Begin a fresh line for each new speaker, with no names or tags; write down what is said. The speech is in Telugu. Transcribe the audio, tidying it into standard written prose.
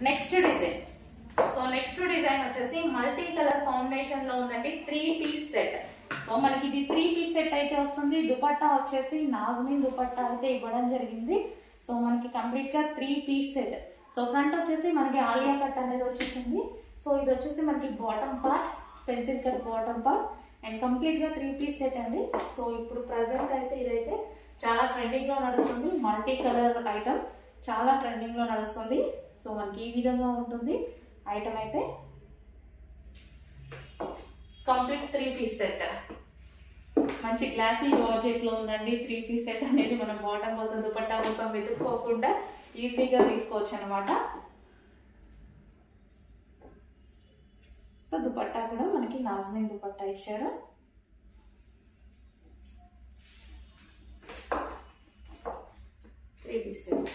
Next design. So next design వచ్చేసి మల్టీ కలర్ కాంబినేషన్ లో ఉందండి, 3 పీస్ సెట్. సో మనకి ఇది 3 పీస్ సెట్ అయితే వస్తుంది. దుపట్టా వచ్చేసి నాజ్మిన్ దుపట్టా అయితే ఇవ్వడం జరిగింది. సో మనకి కంప్లీట్ గా 3 పీస్ సెట్. సో ఫ్రంట్ వచ్చేసి మనకి ఆలియా కట్ అనేది వచ్చేసింది. సో ఇది వచ్చేసి మనకి bottom part, pencil cut bottom part and complete గా 3 పీస్ సెట్ అండి. సో ఇప్పుడు ప్రెసెంట్ అయితే ఇదైతే చాలా ట్రెండింగ్ లో నడుస్తుంది. మల్టీ కలర్ ఐటమ్ చాలా ట్రెండింగ్ లో నడుస్తుంది. సో మనకి ఈ విధంగా ఉంటుంది ఐటమ్ అయితే. కంప్లీట్ 3 పీస్ సెట్, మంచి క్లాసీ జార్జెట్ లో ఉందండి. 3 పీస్ సెట్ అనేది మనం బాటమ్ కోసం దుపట్టా కోసం వెతుక్కోకుండా ఈజీగా తీసుకోవచ్చు అనమాట. సో దుపట్టా కూడా మనకి నాజ్మిన్ దుపట్టా ఇచ్చారు. Three piece set.